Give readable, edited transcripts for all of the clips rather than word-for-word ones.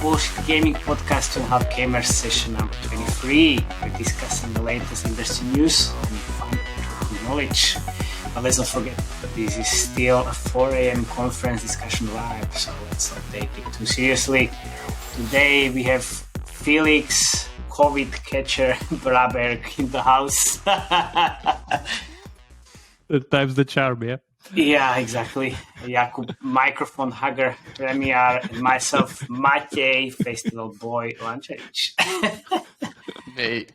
Bullshit Gaming Podcast to Help Gamers session number 23. We're discussing the latest industry news and fun knowledge. But let's not forget that this is still a 4 a.m. conference discussion live, so let's not take it too seriously. Today we have Felix, COVID catcher, Braberg in the house. Times the charm, yeah? Yeah, exactly. Jakub, microphone hugger, Remiar, and myself, Matej, festival boy, Lančarič. Mate,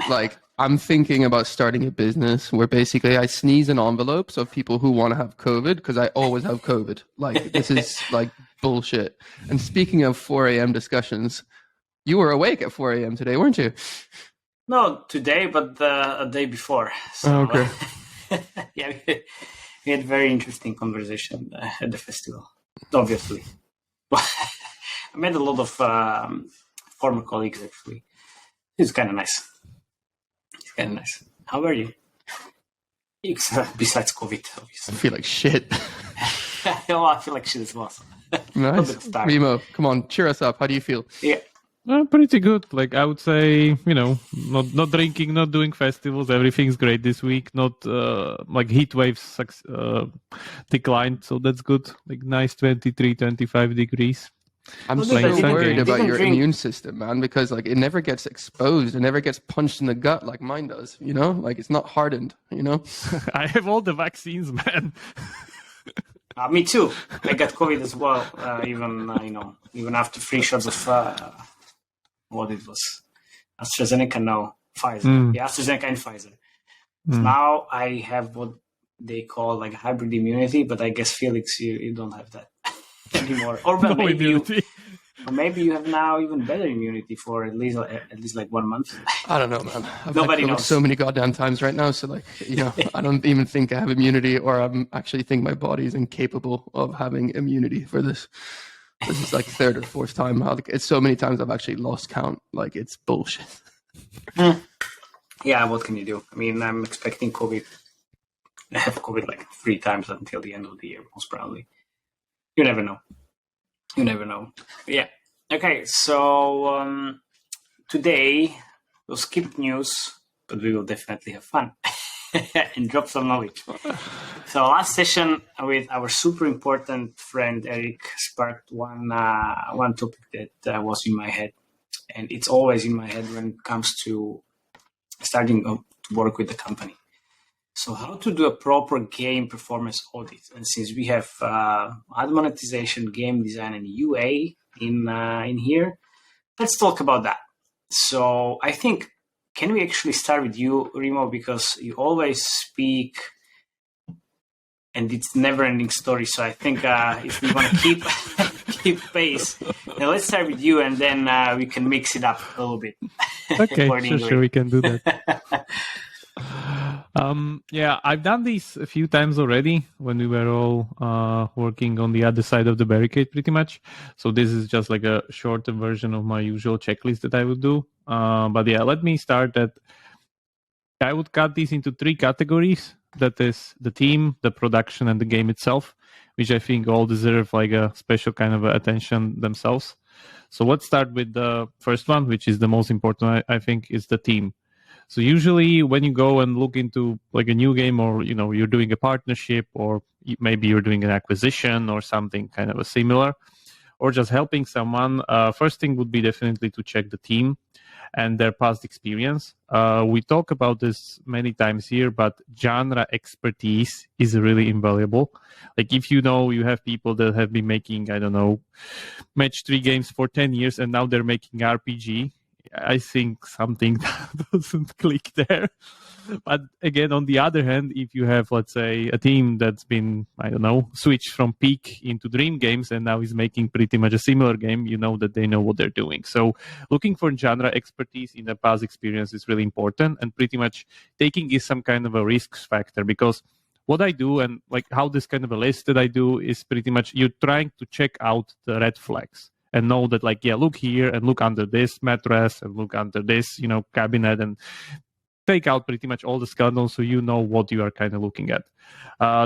like, I'm thinking about starting a business where basically I sneeze in envelopes of people who want to have COVID because I always have COVID. Like, this is like bullshit. And speaking of 4 a.m. discussions, you were awake at 4 a.m. today, weren't you? No, today, but a day before. So, okay. Yeah, we had a very interesting conversation at the festival, obviously. I met a lot of former colleagues, actually. It's kind of nice. How are you? Besides COVID, obviously. I feel like shit. Well, I feel like shit as well. Nice. Remo, come on, cheer us up. How do you feel? Yeah. Pretty good. Like, I would say, not drinking, not doing festivals. Everything's great this week. Not like heat waves declined, so that's good. Like nice 23, 25 degrees. I'm so worried about your immune system, man, because like it never gets exposed. It never gets punched in the gut like mine does. Like it's not hardened. I have all the vaccines, man. Me too. I got COVID as well. Even after 3 shots of what it was, AstraZeneca, no, Pfizer. Yeah, AstraZeneca and Pfizer. So now I have what they call like hybrid immunity, but I guess Felix, you don't have that anymore. Or well, maybe you have now even better immunity for at least like 1 month. I don't know, man. Nobody knows. So many goddamn times right now. So like, I don't even think I have immunity, or I actually think my body is incapable of having immunity for this. This is like 3rd or 4th time. It's so many times I've actually lost count. Like, it's bullshit. Yeah, what can you do? I mean, I'm expecting COVID. I have COVID like 3 times until the end of the year, most probably. You never know. Yeah. Okay, so today we'll skip news, but we will definitely have fun and drop some knowledge. So last session with our super important friend Eric sparked one topic that was in my head, and it's always in my head when it comes to starting to work with the company. So how to do a proper game performance audit. And since we have ad monetization, game design, and UA in here, let's talk about that. So I think, can we actually start with you, Remo, because you always speak and it's never-ending story. So I think if we want to keep pace, now let's start with you, and then we can mix it up a little bit. Okay, sure, we can do that. Yeah, I've done this a few times already when we were all working on the other side of the barricade, pretty much. So this is just like a shorter version of my usual checklist that I would do. But yeah, let me start that. I would cut these into 3 categories. That is the team, the production, and the game itself, which I think all deserve like a special kind of attention themselves. So let's start with the first one, which is the most important, I think, is the team. So usually when you go and look into like a new game, or, you're doing a partnership, or maybe you're doing an acquisition or something kind of a similar, or just helping someone, first thing would be definitely to check the team and their past experience. We talk about this many times here, but genre expertise is really invaluable. Like if you have people that have been making, match 3 games for 10 years and now they're making RPG, I think something doesn't click there. But again, on the other hand, if you have, let's say, a team that's been, switched from Peak into Dream Games and now is making pretty much a similar game, you know that they know what they're doing. So looking for genre expertise in the past experience is really important, and pretty much taking is some kind of a risk factor, because what I do and like how this kind of a list that I do is pretty much you're trying to check out the red flags and know that like, yeah, look here and look under this mattress and look under this, cabinet, and take out pretty much all the skeletons so you know what you are kind of looking at.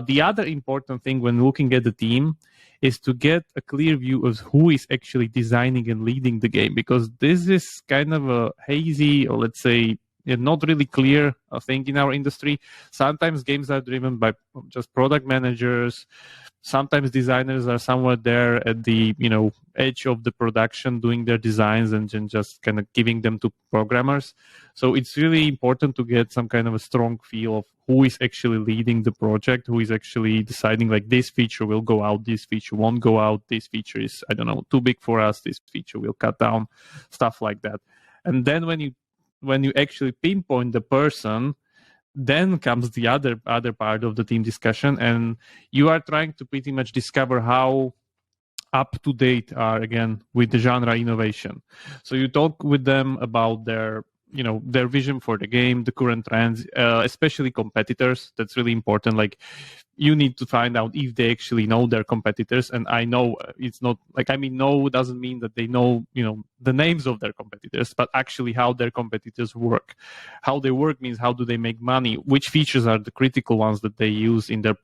The other important thing when looking at the team is to get a clear view of who is actually designing and leading the game, because this is kind of a hazy, or let's say not really clear thing in our industry. Sometimes games are driven by just product managers. Sometimes designers are somewhere there at the edge of the production doing their designs and just kind of giving them to programmers. So it's really important to get some kind of a strong feel of who is actually leading the project, who is actually deciding like this feature will go out, this feature won't go out, this feature is, too big for us, this feature will cut down, stuff like that. And then when you actually pinpoint the person, then comes the other part of the team discussion, and you are trying to pretty much discover how up to date are again with the genre innovation. So you talk with them about their vision for the game, the current trends, especially competitors. That's really important. Like, you need to find out if they actually know their competitors. And I know it's not know doesn't mean that they know, the names of their competitors, but actually how their competitors work. How they work means how do they make money? Which features are the critical ones that they use in their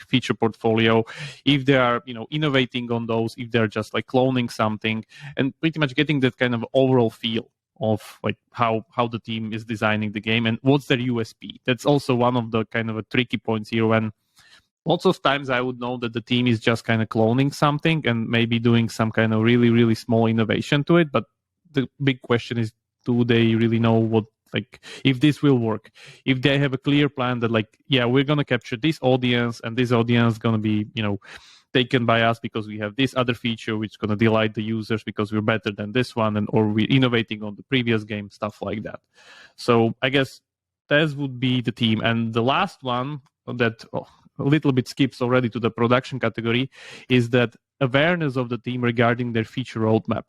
feature portfolio? If they are, innovating on those, if they're just cloning something, and pretty much getting that kind of overall feel of how the team is designing the game and what's their USP. That's also one of the kind of a tricky points here, when lots of times I would know that the team is just kind of cloning something and maybe doing some kind of really, really small innovation to it. But the big question is, do they really know what, if this will work? If they have a clear plan that we're going to capture this audience, and this audience is going to be, taken by us because we have this other feature which is going to delight the users because we're better than this one, or we're innovating on the previous game, stuff like that. So I guess that would be the team. And the last one that a little bit skips already to the production category is that awareness of the team regarding their feature roadmap.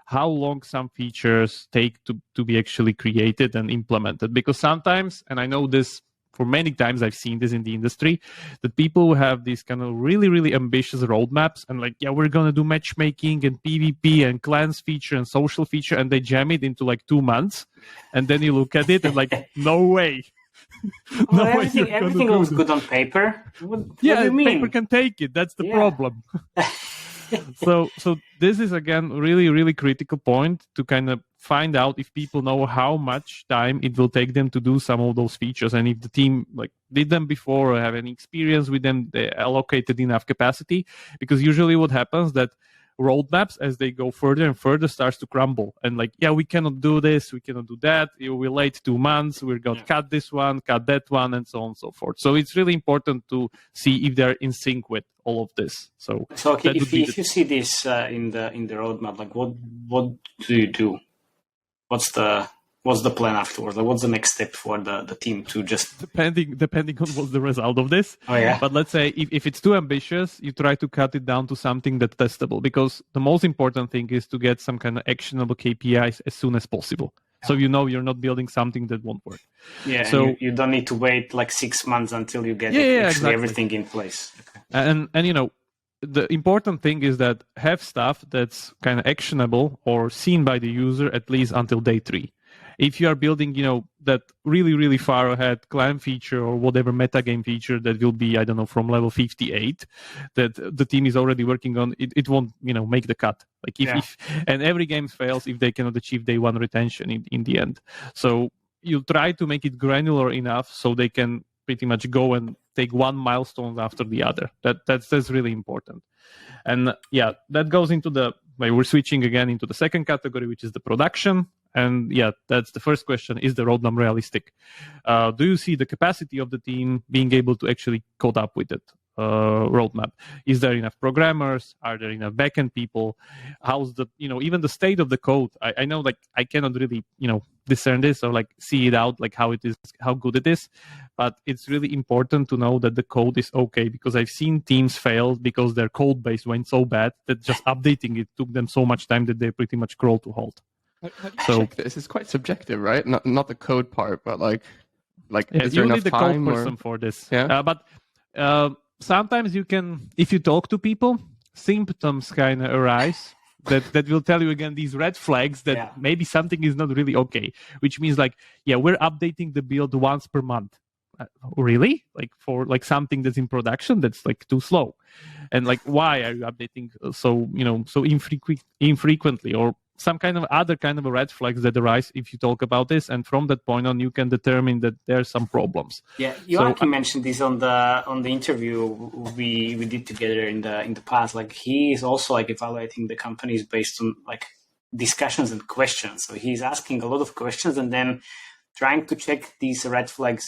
How long some features take to be actually created and implemented. Because sometimes, and I know this for many times, I've seen this in the industry, that people have these kind of really, really ambitious roadmaps and we're going to do matchmaking and PvP and clans feature and social feature, and they jam it into 2 months. And then you look at it and no way. Well, everything looks good on paper. What do you mean? Paper can take it. That's the problem. So this is again really, really critical point to kind of find out if people know how much time it will take them to do some of those features, and if the team did them before or have any experience with them, they allocated enough capacity. Because usually what happens that roadmaps, as they go further and further, starts to crumble, and we cannot do this, we cannot do that, we're late 2 months, we're going to cut this one, cut that one, and so on and so forth. So it's really important to see if they're in sync with all of this. So okay, if you see this in the roadmap, what do you do? What's the plan afterwards? What's the next step for the team to just... Depending on what's the result of this. Oh, yeah. But let's say if it's too ambitious, you try to cut it down to something that's testable, because the most important thing is to get some kind of actionable KPIs as soon as possible. So you're not building something that won't work. Yeah, so you don't need to wait 6 months until you get exactly everything in place. Okay. And the important thing is that have stuff that's kind of actionable or seen by the user at least until day 3. If you are building, that really, really far ahead clan feature or whatever metagame feature that will be, from level 58, that the team is already working on, it won't, make the cut. And every game fails if they cannot achieve day 1 retention in the end. So you try to make it granular enough so they can pretty much go and take one milestone after the other. That's really important. And that goes into we're switching again into the second category, which is the production. And that's the first question. Is the roadmap realistic? Do you see the capacity of the team being able to actually code up with it? Roadmap? Is there enough programmers? Are there enough backend people? How's the, even the state of the code? I know I cannot really, discern this or see it out, how it is, how good it is. But it's really important to know that the code is okay, because I've seen teams fail because their code base went so bad that just updating it took them so much time that they pretty much crawled to halt. So this is quite subjective, right? Not the is there you enough need the time code person for this. Yeah. But sometimes you can, if you talk to people, symptoms kind of arise that will tell you again these red flags that maybe something is not really okay. Which means we're updating the build once per month. really? Like for like something that's in production, that's like too slow. And like, why are you updating so infrequently, or some kind of other kind of a red flags that arise if you talk about this, and from that point on, you can determine that there are some problems. Yeah, Joachim mentioned this on the interview we did together in the past. Like he is also like evaluating the companies based on like discussions and questions. So he's asking a lot of questions and then trying to check these red flags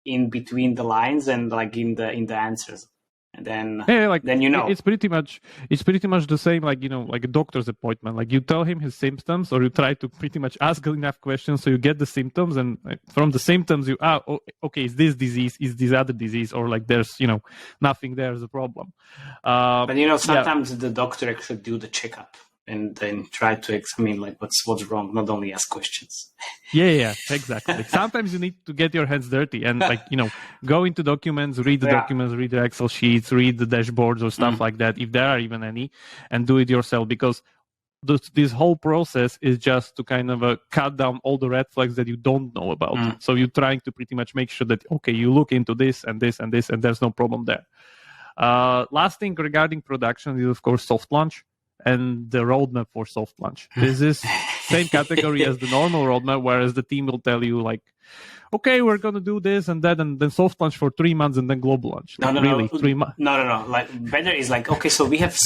in between the lines and like in the answers. And then, then it's pretty much the same, like like a doctor's appointment. Like you tell him his symptoms, or you try to pretty much ask enough questions so you get the symptoms, and from the symptoms you okay, is this disease, is this other disease, or like there's nothing, there's a problem. But sometimes the doctor actually do the checkup and then try to examine like what's wrong, not only ask questions. Yeah, exactly. Sometimes you need to get your hands dirty and go into documents, read the documents, read the Excel sheets, read the dashboards or stuff like that, if there are even any, and do it yourself, because this whole process is just to kind of cut down all the red flags that you don't know about. So you're trying to pretty much make sure that, okay, you look into this and this and this, and there's no problem there. Last thing regarding production is, of course, soft launch and the roadmap for soft launch. This is same category as the normal roadmap, whereas the team will tell you like, okay, we're going to do this and that, and then soft launch for 3 months and then global launch. No. 3 months. No. Like better is like, okay, so we have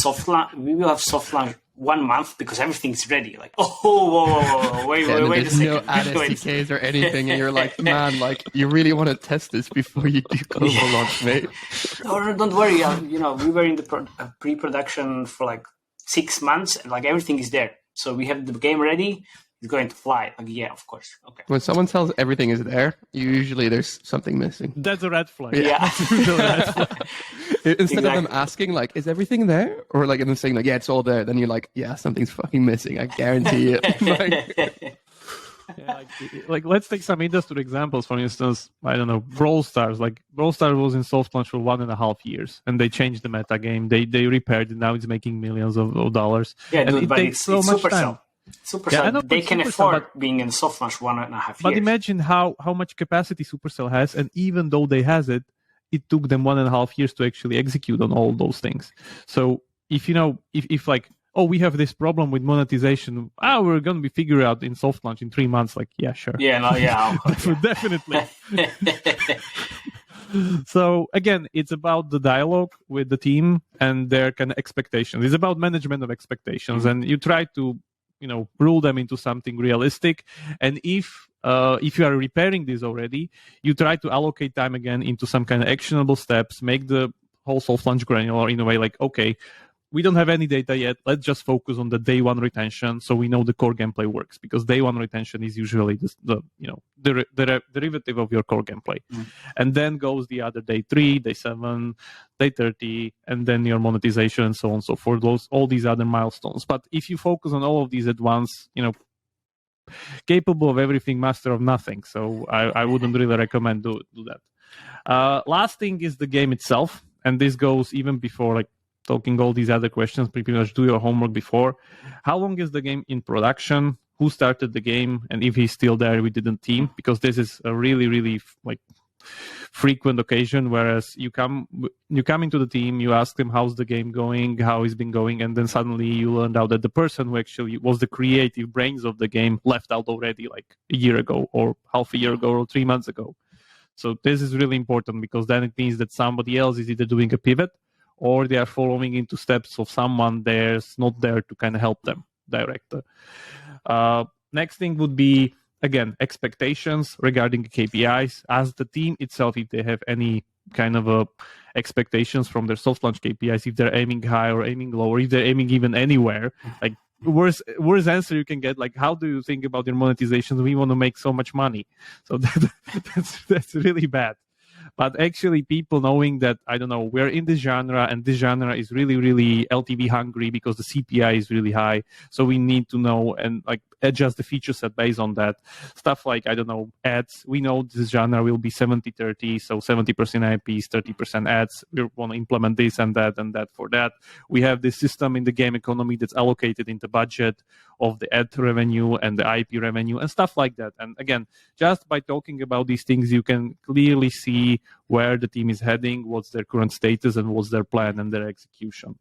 we will have soft launch 1 month because everything's ready. Like, whoa, wait a second. No add SDKs or anything, and you're like, man, like you really want to test this before you do global launch, mate. No, don't worry. We were in the pre-production for like 6 months, and like everything is there. So we have the game ready. It's going to fly. Like, yeah, of course. Okay. When someone tells everything is there, usually there's something missing. That's a red flag. Yeah. Instead of them asking like, is everything there? Or like them saying like, yeah, it's all there. Then you're like, yeah, something's fucking missing. I guarantee it. Like let's take some industry examples. For instance, I don't know, Brawl Stars. Like Brawl Stars was in soft launch for 1.5 years, and they changed the meta game. They repaired it. Now it's making millions of dollars. Yeah, and but takes so much time. Supercell, they can afford being in soft launch 1.5 years. But imagine how much capacity Supercell has, and even though they has it, it took them 1.5 years to actually execute on all those things. So if if like, oh, we have this problem with monetization, we're going to be figured out in soft launch in 3 months. Like, yeah, sure. Definitely. So again, it's about the dialogue with the team and their kind of expectations. It's about management of expectations, and you try to rule them into something realistic. And if you are repairing this already, you try to allocate time again into some kind of actionable steps, make the whole soft launch granular in a way like, okay, we don't have any data yet. Let's just focus on the day one retention, so we know the core gameplay works, because day one retention is usually the derivative of your core gameplay, and then goes the other day 3, day 7, day 30, and then your monetization and so on. So for all these other milestones. But if you focus on all of these at once, capable of everything, master of nothing. So I wouldn't really recommend do that. Last thing is the game itself, and this goes even before like talking all these other questions. Pretty much do your homework before. How long is the game in production? Who started the game? And if he's still there within the team, because this is a really, really like frequent occasion. Whereas you come into the team, you ask them how's the game going, how it's been going, and then suddenly you learned out that the person who actually was the creative brains of the game left out already like a year ago, or half a year ago, or 3 months ago. So this is really important, because then it means that somebody else is either doing a pivot, or they are following into steps of someone there's not there to kind of help them direct. Next thing would be, again, expectations regarding KPIs. Ask the team itself if they have any kind of expectations from their soft launch KPIs, if they're aiming high or aiming low, or if they're aiming even anywhere. Like worst answer you can get, like, how do you think about your monetization? We want to make so much money. So that's really bad. But actually, people knowing that, I don't know, we're in this genre, and this genre is really, really LTV hungry because the CPI is really high. So we need to know, and like adjust the feature set based on that. Stuff like, I don't know, ads. We know this genre will be 70-30, so 70% IPs, 30% ads. We want to implement this and that for that. We have this system in the game economy that's allocated in the budget of the ad revenue and the IP revenue and stuff like that. And again, just by talking about these things, you can clearly see where the team is heading, what's their current status, and what's their plan and their execution.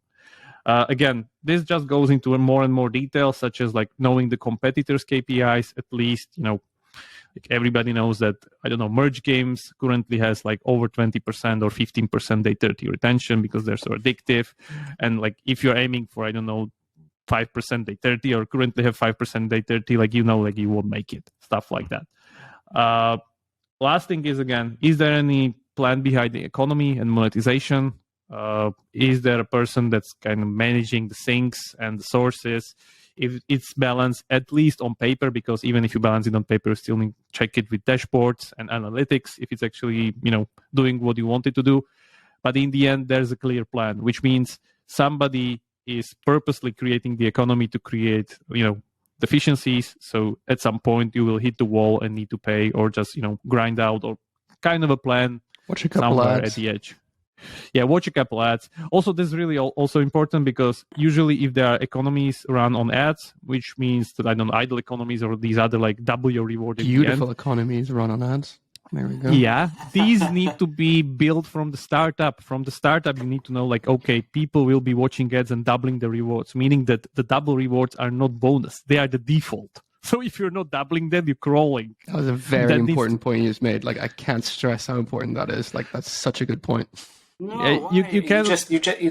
Again, this just goes into more and more detail, such as like knowing the competitors' KPIs. At least, like everybody knows that, I don't know, merge games currently has like over 20% or 15% day 30 retention because they're so addictive. And like if you're aiming for, I don't know, 5% day 30 or currently have 5% day 30, like you won't make it. Stuff like that. Last thing is, again, is there any plan behind the economy and monetization? Is there a person that's kind of managing the sinks and the sources? If it's balanced, at least on paper, because even if you balance it on paper, you still need to check it with dashboards and analytics if it's actually, doing what you want it to do. But in the end, there's a clear plan, which means somebody is purposely creating the economy to create, deficiencies. So at some point you will hit the wall and need to pay, or just, grind out, or kind of a plan somewhere at the edge. Yeah, watch a couple ads. Also, this is really also important because usually if there are economies run on ads, which means that, I don't know, idle economies or these other like double your reward. Beautiful economies run on ads. There we go. Yeah, these need to be built from the startup. From the startup, you need to know, like, okay, people will be watching ads and doubling the rewards, meaning that the double rewards are not bonus. They are the default. So if you're not doubling them, you're crawling. That was a very important point you just made. Like, I can't stress how important that is. Like, that's such a good point. No, yeah, you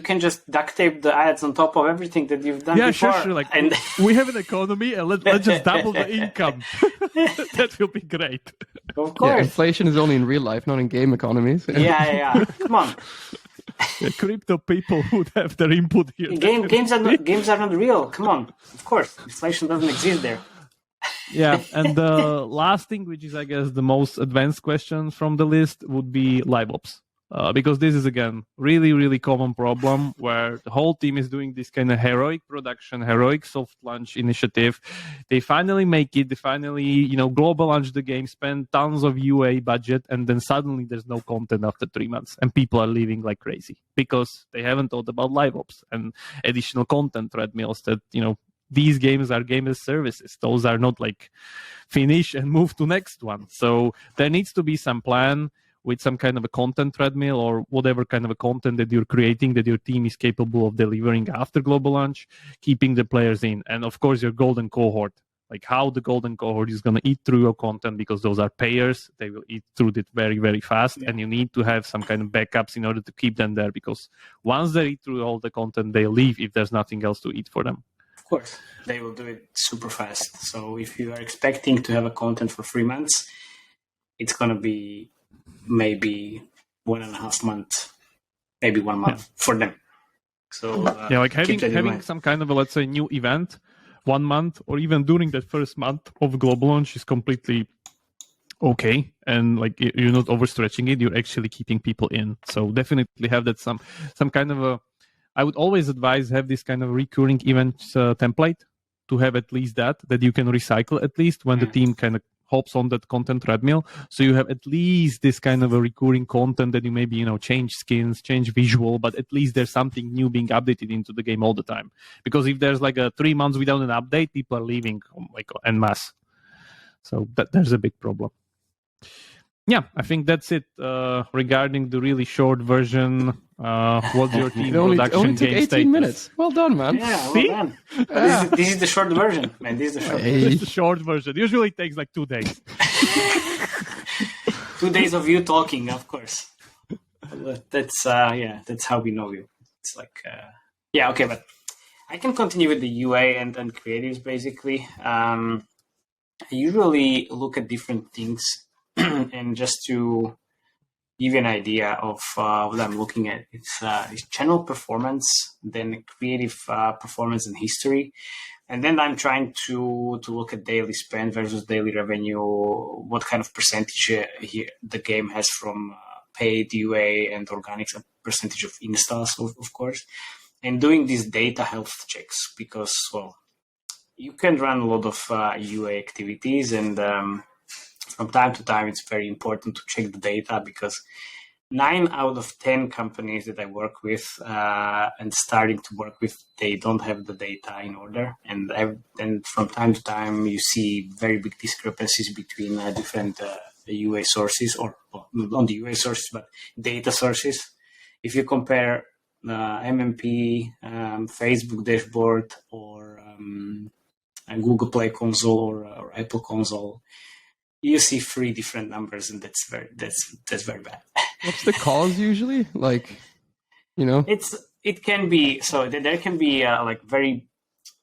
can just duct tape the ads on top of everything that you've done before. Yeah, sure. Like, and we have an economy, and let's just double the income. That will be great. Of course. Yeah, inflation is only in real life, not in game economies. Yeah. Come on. Yeah, crypto people would have their input here. Games are not real. Come on. Of course, inflation doesn't exist there. Yeah, and the last thing, which is, I guess, the most advanced question from the list, would be live ops. Because this is, again, really, really common problem where the whole team is doing this kind of heroic production, heroic soft launch initiative. They finally make it. They finally, global launch the game, spend tons of UA budget, and then suddenly there's no content after 3 months, and people are leaving like crazy because they haven't thought about live ops and additional content treadmills that, these games are game as services. Those are not like finish and move to next one. So there needs to be some plan with some kind of a content treadmill or whatever kind of a content that you're creating that your team is capable of delivering after global launch, keeping the players in. And of course, your golden cohort, like how the golden cohort is going to eat through your content, because those are payers. They will eat through it very, very fast. Yeah. And you need to have some kind of backups in order to keep them there, because once they eat through all the content, they leave if there's nothing else to eat for them. Of course, they will do it super fast. So if you are expecting to have a content for 3 months, it's going to be maybe 1.5 months, maybe 1 month for them. So like having some kind of a, let's say, new event 1 month, or even during that first month of global launch is completely okay, and like you're not overstretching it. You're actually keeping people in. So definitely have that some kind of a. I would always advise have this kind of recurring events template to have at least that you can recycle at least when the team kind of hops on that content treadmill. So you have at least this kind of a recurring content that you maybe, change skins, change visual, but at least there's something new being updated into the game all the time. Because if there's like a 3 months without an update, people are leaving like en masse. So there's a big problem. Yeah, I think that's it regarding the really short version. What's your team production only took game 18 status? minutes. Well done, man. Yeah, well done. This is the short version, man. This is the short version. Usually it takes like 2 days. 2 days of you talking, of course. That's how we know you. It's like, okay, but I can continue with the UA and creatives, basically. I usually look at different things. And just to give you an idea of what I'm looking at, it's channel performance, then creative performance and history. And then I'm trying to look at daily spend versus daily revenue, what kind of percentage the game has from paid UA and organics, a percentage of installs, of course. And doing these data health checks because, you can run a lot of UA activities, and from time to time, it's very important to check the data, because 9 out of 10 companies that I work with and starting to work with, they don't have the data in order. And from time to time, you see very big discrepancies between different UA sources, or not the UA sources, but data sources. If you compare MMP, Facebook dashboard, or Google Play console, or Apple console, you see 3 different numbers, and that's very bad. What's the cause usually? Like, you know, it can be, so there can be like very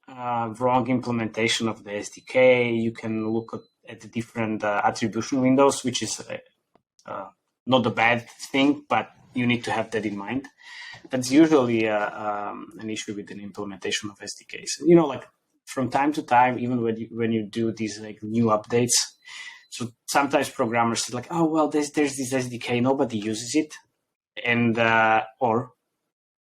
wrong implementation of the SDK. You can look at the different attribution windows, which is not a bad thing, but you need to have that in mind. That's usually an issue with an implementation of SDKs. You know, like from time to time, even when you do these like new updates, so sometimes programmers say like, oh, well, there's this SDK, nobody uses it. And, or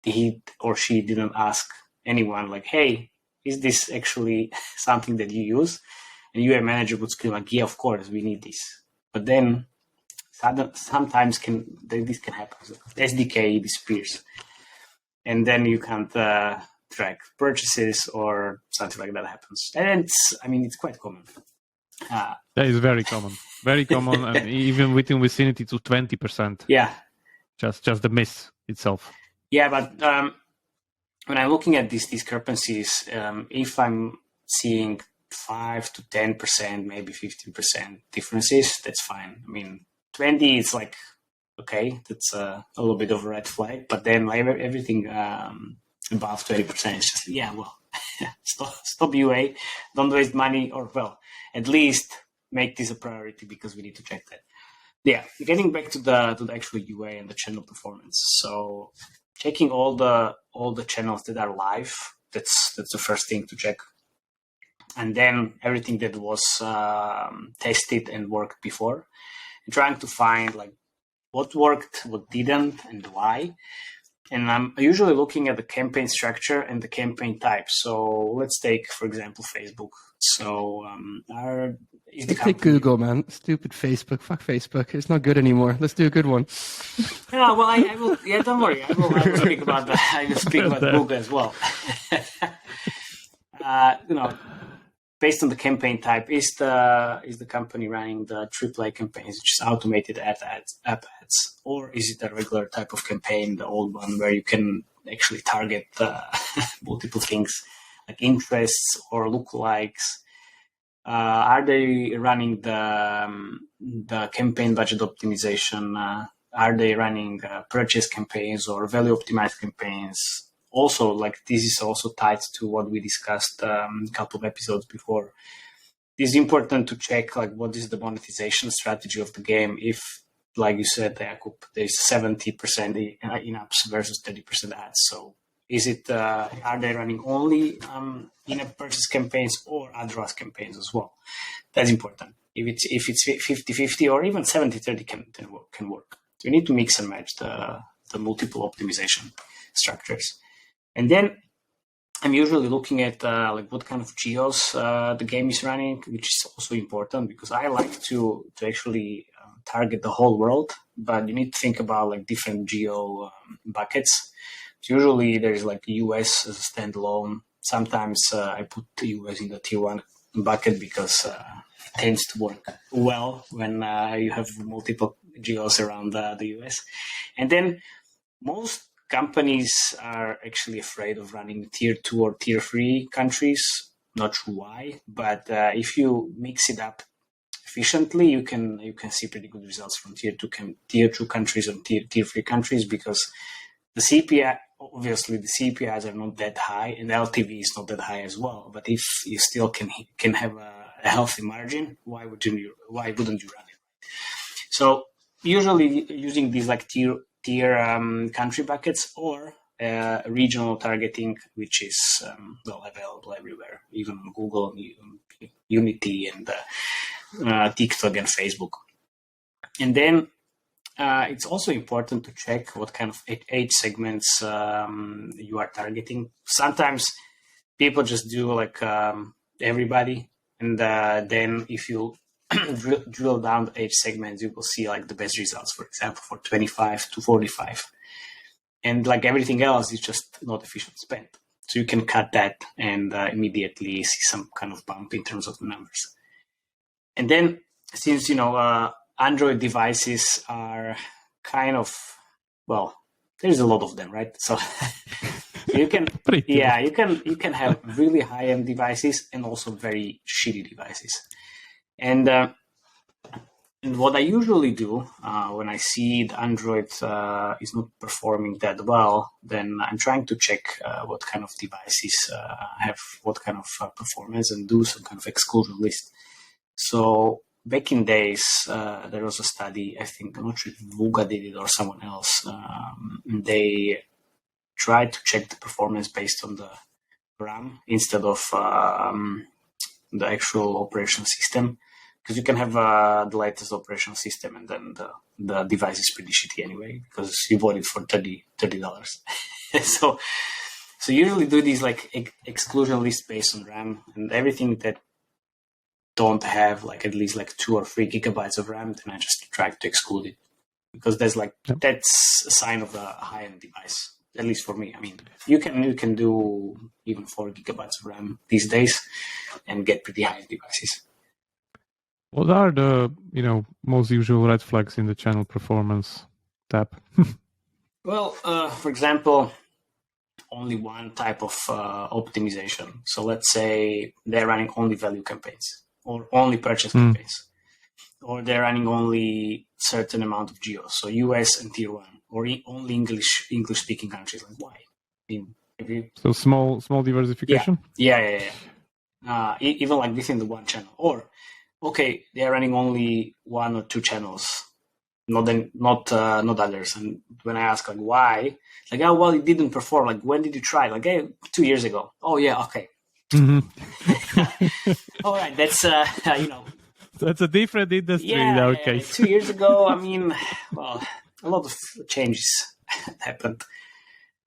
he or she didn't ask anyone like, hey, is this actually something that you use? And UA manager would scream like, yeah, of course, we need this. But then sometimes this can happen. So SDK disappears. And then you can't track purchases, or something like that happens. And it's quite common. That is very common, and even within vicinity to 20%. Yeah, just the miss itself. Yeah, but when I'm looking at these discrepancies, if I'm seeing 5 to 10%, maybe 15% differences, that's fine. I mean, 20 is like, okay, that's a little bit of a red flag. But then everything above 20% is just, yeah, well, stop UA, don't waste money, or well, at least make this a priority, because we need to check that. Yeah, getting back to the actual UA and the channel performance. So checking all the channels that are live, that's the first thing to check. And then everything that was tested and worked before, and trying to find like what worked, what didn't, and why. And I'm usually looking at the campaign structure and the campaign type. So let's take, for example, Facebook. So take Google, man. Stupid Facebook. Fuck Facebook. It's not good anymore. Let's do a good one. Yeah, well, I will. Yeah, don't worry. I will speak about that. I will speak about Google as well. Based on the campaign type, is the company running the AAA campaigns, which is automated app ads, or is it a regular type of campaign, the old one, where you can actually target multiple things like interests or lookalikes? Are they running the campaign budget optimization? Are they running purchase campaigns or value optimized campaigns? Also, like this is also tied to what we discussed a couple of episodes before. It is important to check like what is the monetization strategy of the game. If, like you said, Jakub, there's 70% in-apps versus 30% ads. So is it are they running only in-app purchase campaigns or ad ROAS campaigns as well? That's important. If it's 50-50 or even 70-30 can work. So you need to mix and match the multiple optimization structures. And then I'm usually looking at like what kind of GEOs the game is running, which is also important, because I like to actually target the whole world, but you need to think about like different geo buckets. So usually there's like US as a standalone. Sometimes I put the US in the tier 1 bucket because it tends to work well when you have multiple geos around the US. And then most companies are actually afraid of running tier 2 or tier 3 countries. Not sure why, but if you mix it up efficiently, you can see pretty good results from tier 2 countries and tier 3 countries, because the CPI, obviously the CPIs are not that high and the LTV is not that high as well. But if you still can have a healthy margin, why wouldn't you run it? So usually using these like tier country buckets or regional targeting, which is available everywhere, even on Google, Unity, and TikTok and Facebook. And then it's also important to check what kind of age segments you are targeting. Sometimes people just do like everybody. And then if you drill down the age segments, you will see like the best results, for example, for 25 to 45. And like everything else is just not efficient spend. So you can cut that and immediately see some kind of bump in terms of the numbers. And then since, Android devices are kind of, well, there's a lot of them, right? So you can, you can have really high-end devices and also very shitty devices. And what I usually do when I see the Android is not performing that well, then I'm trying to check what kind of devices have what kind of performance and do some kind of exclusion list. So back in days, there was a study, I think, I'm not sure if Vuga did it or someone else. They tried to check the performance based on the RAM instead of the actual operational system. Because you can have the latest operational system and then the device is pretty shitty anyway because you bought it for $30. So usually do these like exclusion lists based on RAM, and everything that don't have like at least like 2 or 3 gigabytes of RAM, then I just try to exclude it because there's like that's a sign of a high-end device. At least for me. I mean, you can do even 4 gigabytes of RAM these days and get pretty high-end devices. What are the most usual red flags in the channel performance tab? Well, for example, only one type of optimization. So let's say they're running only value campaigns or only purchase campaigns, or they're running only certain amount of GEOs, so US and Tier 1, or only English-speaking countries. Like why? So small diversification. Yeah. Even like within the one channel, or okay, they are running only 1 or 2 channels, not others. And when I ask like why, like it didn't perform. Like when did you try? Like 2 years ago. Oh yeah, okay. All right, that's That's a different industry in our case. 2 years ago, I mean, well, a lot of changes happened.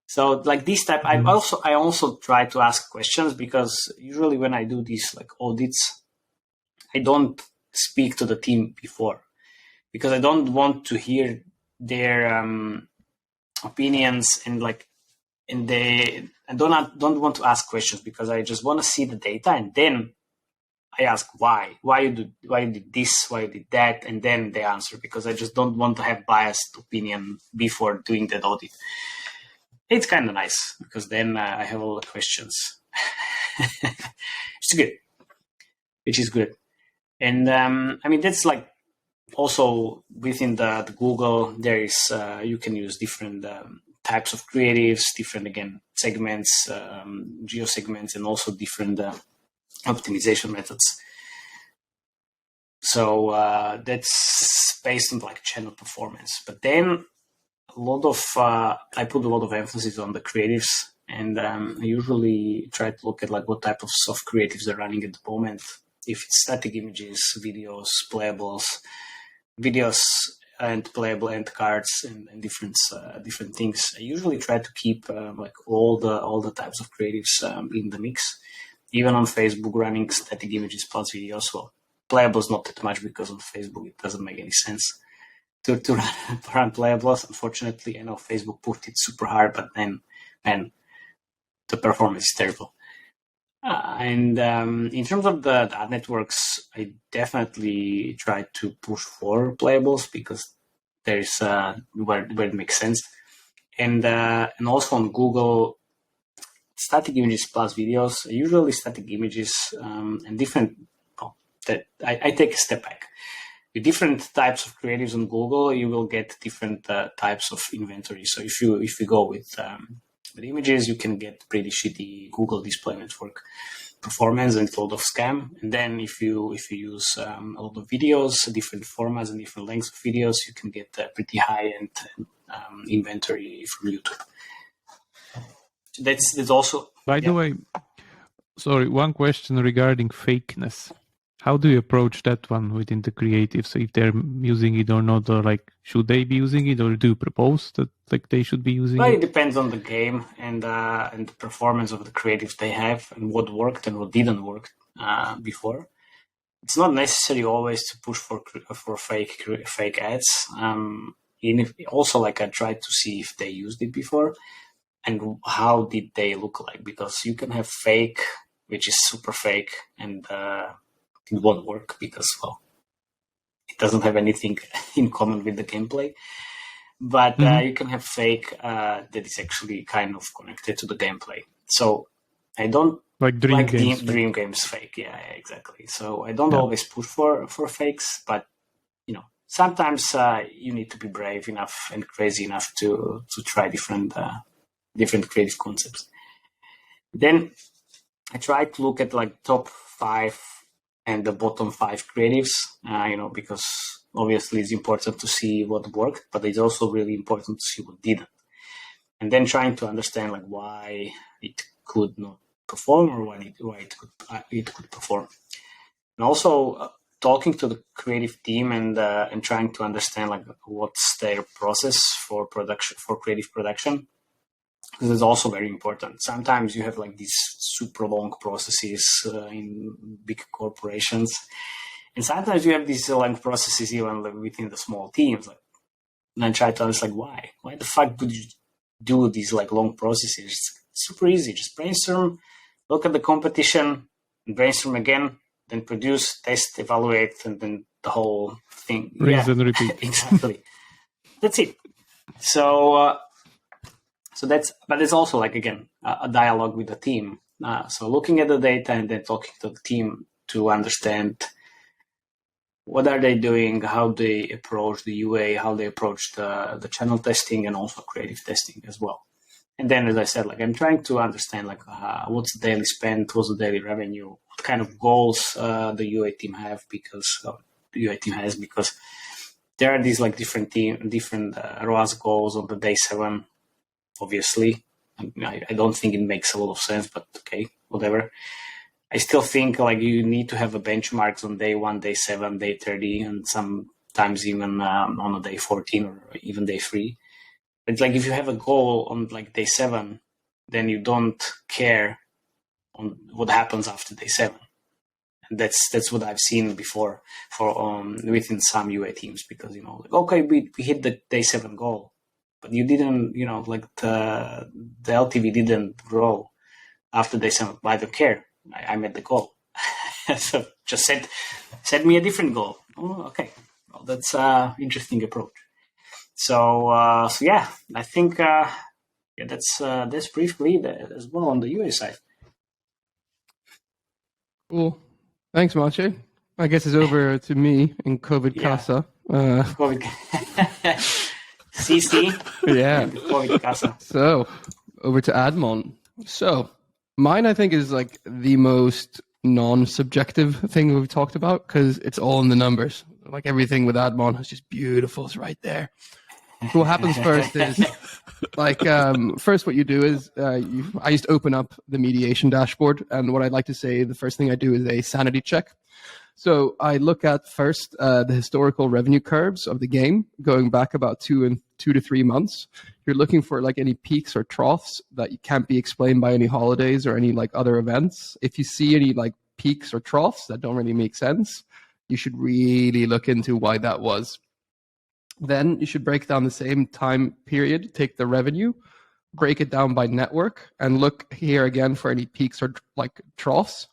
So like this type, I also try to ask questions because usually when I do these like audits, I don't speak to the team before because I don't want to hear their opinions and I don't want to ask questions because I just want to see the data and then I ask why you did this, why you did that, and then they answer because I just don't want to have biased opinion before doing that audit. It's kind of nice because then I have all the questions. Which is good. And I mean, that's like also within the Google, there is, you can use different types of creatives, different, again, segments, geo segments, and also different optimization methods. So that's based on like channel performance. But then I put a lot of emphasis on the creatives, and I usually try to look at like what type of soft creatives are running at the moment. If it's static images, videos, playables, videos and playable end cards and different things. I usually try to keep like all the types of creatives in the mix. Even on Facebook, running static images plus videos. Well, playables not that much because on Facebook it doesn't make any sense to run playables. Unfortunately, I know Facebook put it super hard, but then the performance is terrible. And in terms of the ad networks, I definitely try to push for playables because there's where it makes sense. And also on Google, static images plus videos, usually static images and different. I take a step back. With different types of creatives on Google, you will get different types of inventory. So if you go with images, you can get pretty shitty Google Display Network performance and a lot of scam. And then if you use a lot of videos, different formats and different lengths of videos, you can get pretty high-end inventory from YouTube. That's also. By the way, sorry, one question regarding fakeness. How do you approach that one within the creative? So if they're using it or not, or like, should they be using it, or do you propose that like they should be using it? It depends on the game and the performance of the creatives they have and what worked and what didn't work. before. It's not necessary always to push for fake ads. Also, like I tried to see if they used it before and how did they look like, because you can have fake, which is super fake, and it won't work because, well, it doesn't have anything in common with the gameplay. But you can have fake that is actually kind of connected to the gameplay. So I don't like dream games. Dream games fake. Yeah, exactly. So I don't always push for fakes, but sometimes you need to be brave enough and crazy enough to try different creative concepts. Then I try to look at like top 5 and the bottom 5 creatives, because obviously it's important to see what worked, but it's also really important to see what didn't. And then trying to understand like why it could not perform or why it could perform. And also talking to the creative team and trying to understand like what's their process for creative production. This is also very important. Sometimes you have like these super long processes in big corporations, and sometimes you have these long processes even within the small teams. And I try to understand why. Why the fuck would you do these like long processes? It's super easy. Just brainstorm, look at the competition, and brainstorm again, then produce, test, evaluate, and then the whole thing. Rinse and repeat. Exactly. That's it. So but it's also like, again, a dialogue with the team. So looking at the data and then talking to the team to understand what are they doing, how they approach the UA, how they approach the channel testing and also creative testing as well. And then, as I said, like I'm trying to understand like what's the daily spend, what's the daily revenue, what kind of goals the UA team has, because there are these like different ROAS goals on the day 7. Obviously, I don't think it makes a lot of sense, but okay, whatever. I still think like you need to have a benchmarks on day 1, day 7, day 30, and sometimes even on a day 14 or even day 3. It's like if you have a goal on like day 7, then you don't care on what happens after day 7. And that's what I've seen before for within some UA teams, because like, okay, we hit the day 7 goal. But you didn't, like the LTV didn't grow after day 7. I don't care. I met the goal. So just set me a different goal. Oh, okay. Well, that's an interesting approach. So yeah, I think that's briefly as well on the UA side. Cool. Thanks, Matej. I guess it's over to me in COVID Casa. COVID. CC. Yeah. COVID Casa. So over to Admon. So mine, I think, is like the most non-subjective thing we've talked about, because it's all in the numbers. Like everything with Admon is just beautiful. It's right there. So what happens first is like first what you do is I just open up the mediation dashboard, and what I'd like to say, the first thing I do is a sanity check. So I look at first the historical revenue curves of the game going back about 2 to 3 months. You're looking for like any peaks or troughs that can't be explained by any holidays or any like other events. If you see any like peaks or troughs that don't really make sense, you should really look into why that was. Then you should break down the same time period, take the revenue, break it down by network, and look here again for any peaks or like troughs.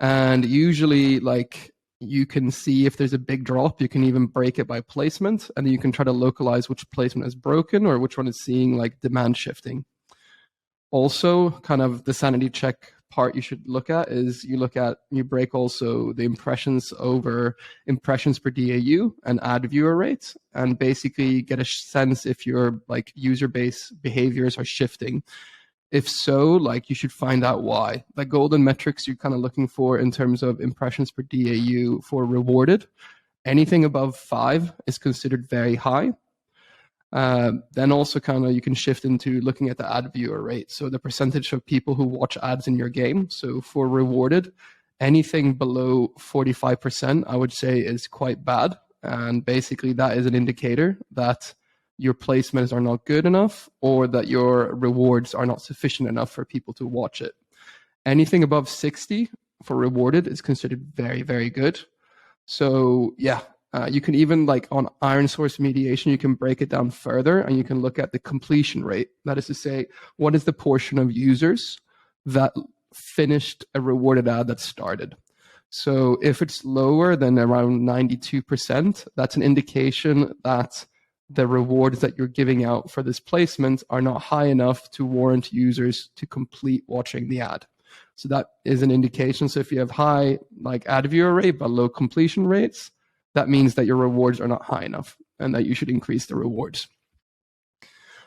And usually like you can see if there's a big drop, you can even break it by placement, and then you can try to localize which placement is broken or which one is seeing like demand shifting. Also, kind of the sanity check part you should look at is you break also the impressions over impressions per DAU and ad viewer rates, and basically get a sense if your like user base behaviors are shifting. If so, like you should find out why. The golden metrics you're kind of looking for in terms of impressions per DAU for rewarded. Anything above 5 is considered very high. Then also kind of you can shift into looking at the ad viewer rate. So the percentage of people who watch ads in your game. So for rewarded, anything below 45%, I would say is quite bad. And basically that is an indicator that your placements are not good enough or that your rewards are not sufficient enough for people to watch it. Anything above 60 for rewarded is considered very, very good. So yeah, you can even like on iron source mediation, you can break it down further and you can look at the completion rate. That is to say, what is the portion of users that finished a rewarded ad that started? So if it's lower than around 92%, that's an indication that the rewards that you're giving out for this placement are not high enough to warrant users to complete watching the ad. So that is an indication. So if you have high like ad viewer rate but low completion rates, that means that your rewards are not high enough and that you should increase the rewards.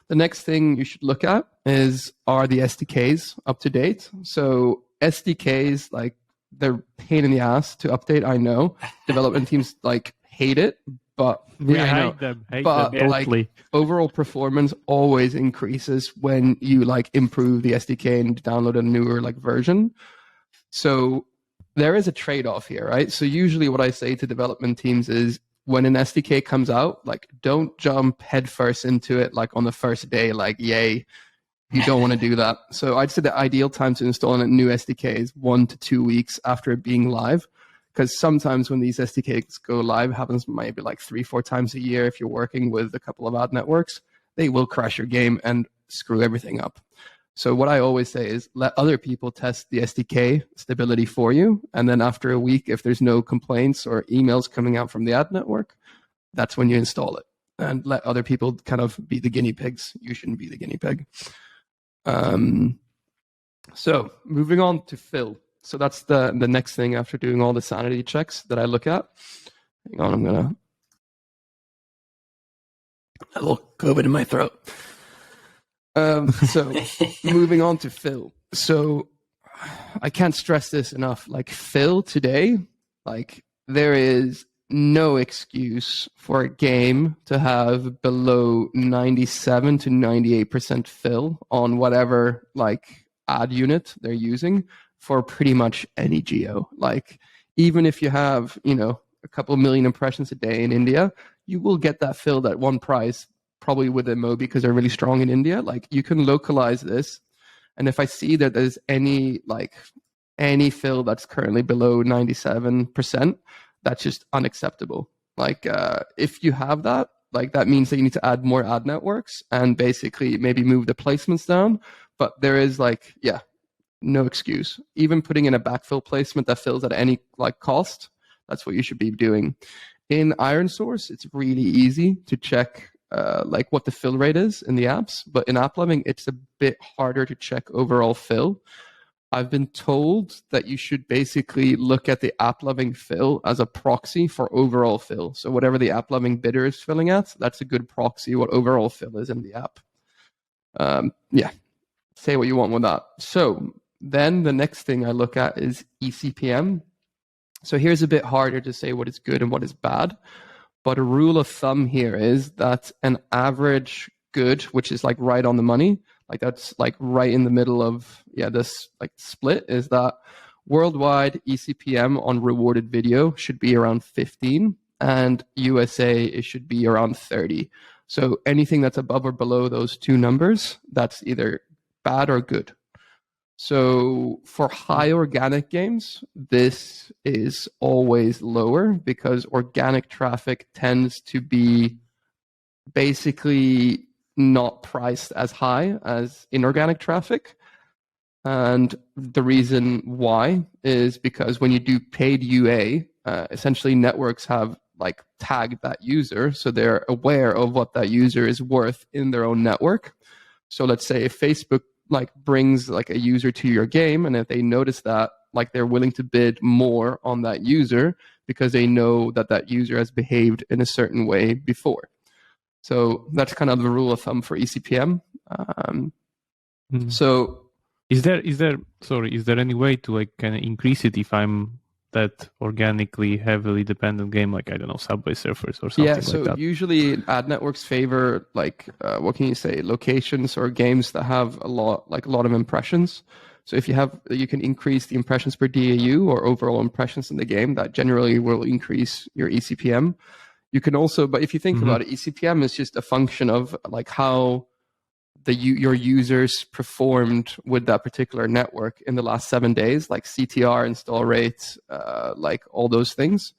The next thing you should look at are the SDKs up to date? So SDKs, like, they're pain in the ass to update. I know development teams like hate it, but hate them. Like overall performance always increases when you like improve the SDK and download a newer like version. So there is a trade-off here, right? So usually what I say to development teams is when an SDK comes out, like don't jump headfirst into it like on the first day, like yay. You don't want to do that. So I'd say the ideal time to install a new SDK is 1 to 2 weeks after it being live. Because sometimes when these SDKs go live, happens maybe like 3-4 times a year if you're working with a couple of ad networks, they will crash your game and screw everything up. So what I always say is let other people test the SDK stability for you. And then after a week, if there's no complaints or emails coming out from the ad network, that's when you install it. And let other people kind of be the guinea pigs. You shouldn't be the guinea pig. So moving on to fill. So that's the next thing after doing all the sanity checks that I look at. Hang on, I'm gonna a little COVID in my throat. So moving on to fill. So I can't stress this enough. Like fill today, like there is no excuse for a game to have below 97 to 98% fill on whatever like ad unit they're using for pretty much any geo. Like even if you have, a couple million impressions a day in India, you will get that filled at one price, probably with Mobi because they're really strong in India. Like you can localize this. And if I see that there's any fill that's currently below 97%, that's just unacceptable. Like if you have that, like that means that you need to add more ad networks and basically maybe move the placements down. But there is no excuse. Even putting in a backfill placement that fills at any like cost, that's what you should be doing. In Iron Source, it's really easy to check like what the fill rate is in the apps, but in AppLovin, it's a bit harder to check overall fill. I've been told that you should basically look at the AppLovin fill as a proxy for overall fill. So whatever the AppLovin bidder is filling at, that's a good proxy what overall fill is in the app. Say what you want with that. So then the next thing I look at is Ecpm. So here's a bit harder to say what is good and what is bad. But a rule of thumb here is that an average good, which is like right on the money, like that's like right in the middle of this like split, is that worldwide Ecpm on rewarded video should be around 15 and USA it should be around 30. So anything that's above or below those two numbers, that's either bad or good. So for high organic games, this is always lower because organic traffic tends to be basically not priced as high as inorganic traffic. And the reason why is because when you do paid UA, essentially networks have like tagged that user, so they're aware of what that user is worth in their own network. So let's say if Facebook like brings like a user to your game, and if they notice that, like they're willing to bid more on that user because they know that that user has behaved in a certain way before. So that's kind of the rule of thumb for Ecpm. So is there any way to like kind of increase it if I'm that organically heavily dependent game, like I don't know, Subway Surfers or something like that? Yeah, so usually ad networks favor like what can you say, locations or games that have a lot of impressions. So if you can increase the impressions per DAU or overall impressions in the game, that generally will increase your Ecpm. You can also, but if you think about it, Ecpm is just a function of like how your users performed with that particular network in the last 7 days, like CTR, install rate, like all those things.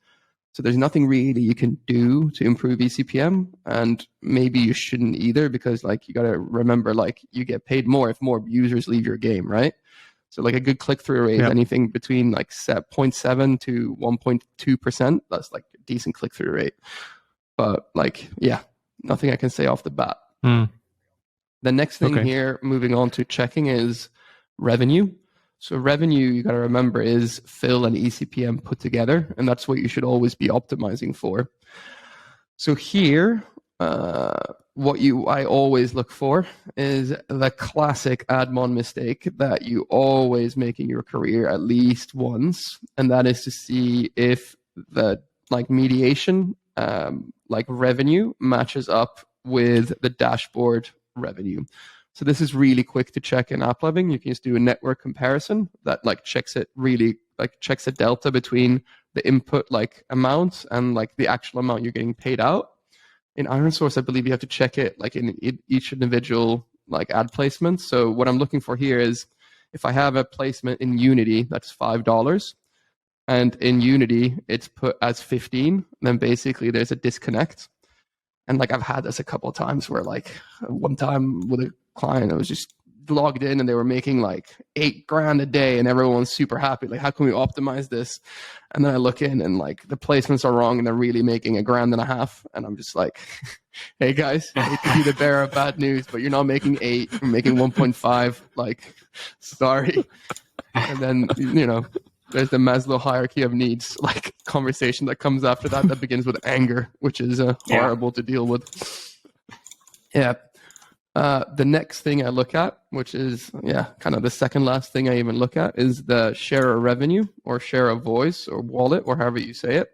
So there's nothing really you can do to improve eCPM, and maybe you shouldn't either, because like you got to remember, like you get paid more if more users leave your game, right? So like a good click-through rate is anything between like 0.7 to 1.2%. That's like a decent click-through rate. But like, yeah, nothing I can say off the bat. The next thing here, moving on to checking, is revenue. So revenue, you got to remember, is fill and eCPM put together, and that's what you should always be optimizing for. So here, what I always look for is the classic Admon mistake that you always make in your career at least once, and that is to see if the like mediation, like revenue matches up with the dashboard revenue. So this is really quick to check in AppLovin. You can just do a network comparison that like checks it really, like checks the delta between the input like amount and like the actual amount you're getting paid out. In IronSource, I believe you have to check it like in each individual like ad placement. So what I'm looking for here is if I have a placement in Unity that's $5, and in Unity it's put as 15, then basically there's a disconnect. And like I've had this a couple of times where like one time with a client, I was just logged in and they were making like $8,000 a day and everyone's super happy. Like, how can we optimize this? And then I look in and like the placements are wrong and they're really making $1,500. And I'm just like, hey guys, I hate to be the bearer of bad news, but you're not making 8, you're making 1.5. Like, sorry. And then, you know, there's the Maslow hierarchy of needs, like conversation that comes after that begins with anger, which is horrible to deal with. Yeah. The next thing I look at, which is kind of the second last thing I even look at, is the share of revenue or share of voice or wallet or however you say it.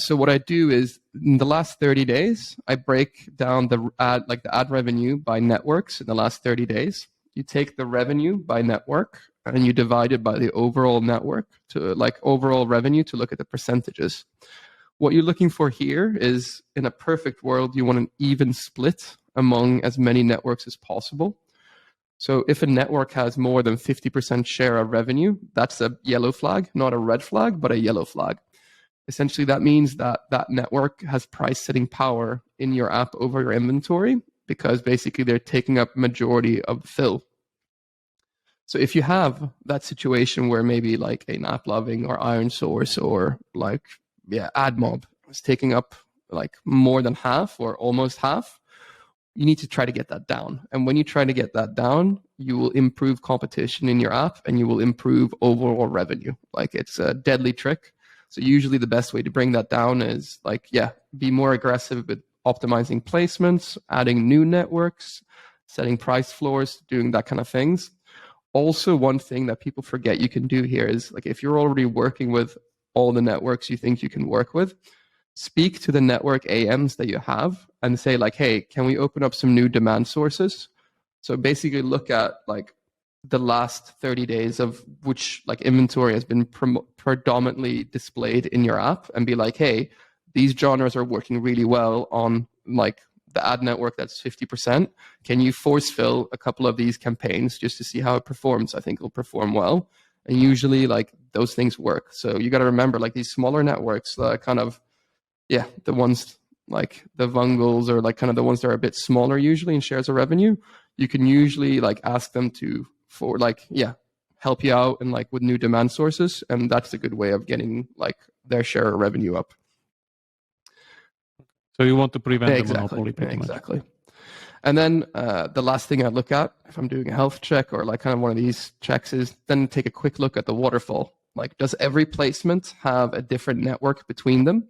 So what I do is in the last 30 days, I break down the ad revenue by networks in the last 30 days. You take the revenue by network and you divide it by the overall network to like overall revenue to look at the percentages. What you're looking for here is, in a perfect world, you want an even split among as many networks as possible. So if a network has more than 50% share of revenue, that's a yellow flag, not a red flag, but a yellow flag. Essentially, that means that that network has price setting power in your app over your inventory, because basically they're taking up majority of the fill. So if you have that situation where maybe like an AppLovin or IronSource or like AdMob is taking up like more than half or almost half, you need to try to get that down. And when you try to get that down, you will improve competition in your app and you will improve overall revenue. Like, it's a deadly trick. So usually the best way to bring that down is like, be more aggressive with optimizing placements, adding new networks, setting price floors, doing that kind of things. Also, one thing that people forget you can do here is, like, if you're already working with all the networks you think you can work with, speak to the network AMs that you have and say like, hey, can we open up some new demand sources? So basically look at like the last 30 days of which like inventory has been predominantly displayed in your app and be like, hey, these genres are working really well on like the ad network that's 50%. Can you force fill a couple of these campaigns just to see how it performs? I think it'll perform well. And usually like those things work. So you got to remember, like, these smaller networks, kind of, the ones like the Vungles or like kind of the ones that are a bit smaller usually in shares of revenue, you can usually like ask them to help you out and like with new demand sources. And that's a good way of getting like their share of revenue up. So you want to prevent the monopoly pretty much. Exactly. And then the last thing I look at if I'm doing a health check or like kind of one of these checks is then take a quick look at the waterfall. Like, does every placement have a different network between them?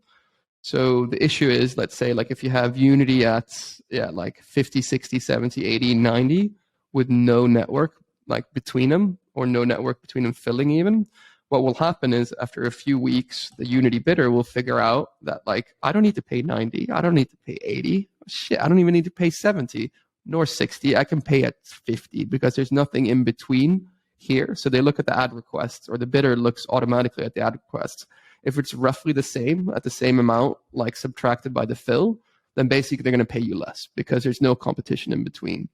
So the issue is, let's say, like if you have Unity at like 50, 60, 70, 80, 90 with no network like between them, or no network between them filling even, what will happen is after a few weeks, the Unity bidder will figure out that like, I don't need to pay 90, I don't need to pay 80, shit, I don't even need to pay 70 nor 60, I can pay at 50 because there's nothing in between here. So they look at the ad requests, or the bidder looks automatically at the ad requests. If it's roughly the same, at the same amount, like subtracted by the fill, then basically they're going to pay you less because there's no competition in between.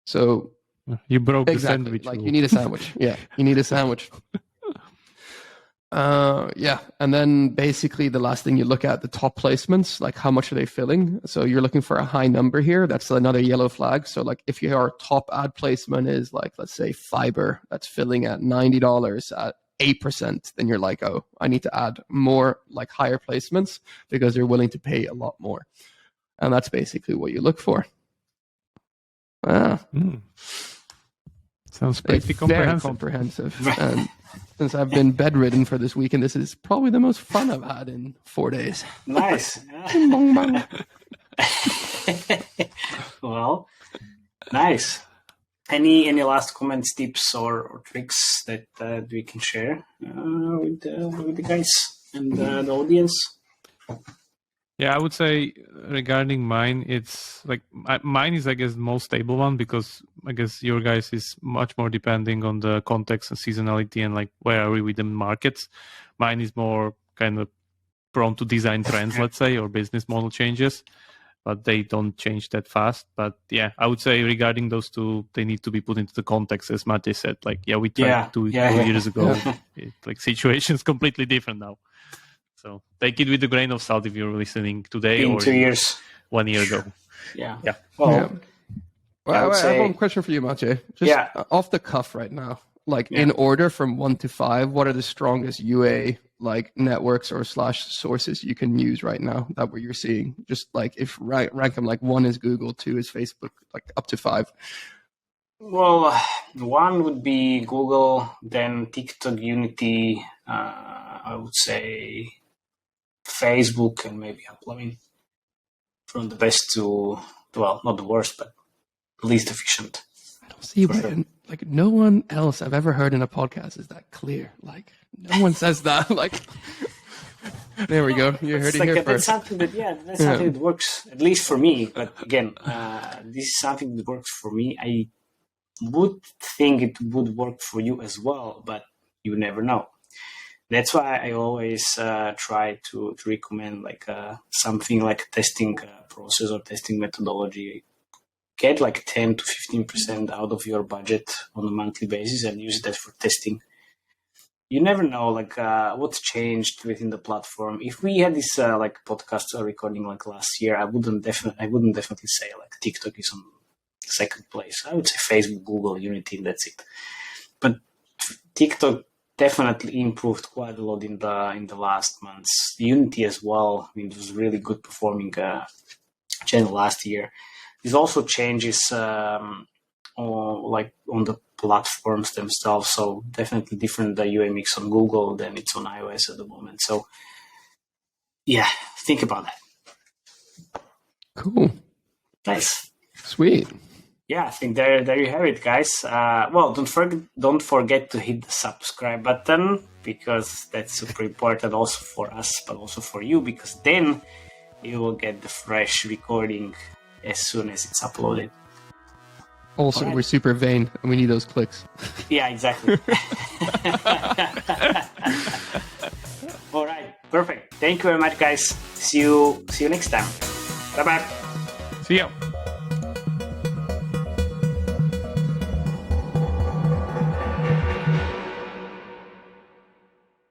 So you broke the exactly, sandwich like rule. you need a sandwich. Yeah, you need a sandwich. Yeah, and then basically the last thing you look at, the top placements, like how much are they filling? So you're looking for a high number here. That's another yellow flag. So like if your top ad placement is like, let's say fiber, that's filling at $90 at 8%, then you're like, oh, I need to add more like higher placements because they're willing to pay a lot more. And that's basically what you look for. Sounds pretty comprehensive. Very comprehensive. And since I've been bedridden for this weekend, this is probably the most fun I've had in 4 days. Nice. Well, nice. Any last comments, tips, or tricks that we can share with the guys and the audience? Yeah, I would say regarding mine, it's like mine is, I guess, the most stable one because I guess your guys is much more depending on the context and seasonality and like where are we with the markets. Mine is more kind of prone to design trends, let's say, or business model changes, but they don't change that fast. But yeah, I would say regarding those two, they need to be put into the context, as Matej said. Like, yeah, we tried 2 years ago. Like situation's completely different now. So take it with a grain of salt if you're listening today in or 2 years. 1 year ago. Yeah. Well, I would I have say- one question for you, Matej. Just off the cuff right now. Like in order from 1 to 5, what are the strongest UA like networks or / sources you can use right now that what you're seeing? Just like if rank them, like 1 is Google, 2 is Facebook, like up to 5. Well, 1 would be Google, then TikTok, Unity, I would say Facebook, and maybe Apple. I mean, from the best to, well, not the worst, but least efficient. I don't see For why, like no one else I've ever heard in a podcast is that clear. Like no one says that. Like there we go. You heard it here That's first. something that, that's something that works, at least for me. But again, this is something that works for me. I would think it would work for you as well, but you never know. That's why I always try to recommend like something like a testing process or testing methodology. Get like 10 to 15% out of your budget on a monthly basis and use that for testing. You never know like what's changed within the platform. If we had this like podcast recording like last year, I wouldn't definitely say like TikTok is on second place. I would say Facebook, Google, Unity, and that's it. But TikTok definitely improved quite a lot in the last months. Unity as well. I mean, it was really good performing channel last year. There's also changes like on the platforms themselves. So definitely different the UA mix on Google than it's on iOS at the moment. So yeah, think about that. Cool. Nice. Sweet. Yeah, I think there you have it, guys. Well, don't forget to hit the subscribe button because that's super important also for us, but also for you, because then you will get the fresh recording as soon as it's uploaded. Also, Alright. we're super vain and we need those clicks. Yeah, exactly. All right, perfect. Thank you very much, guys. See you next time. Bye bye. See ya.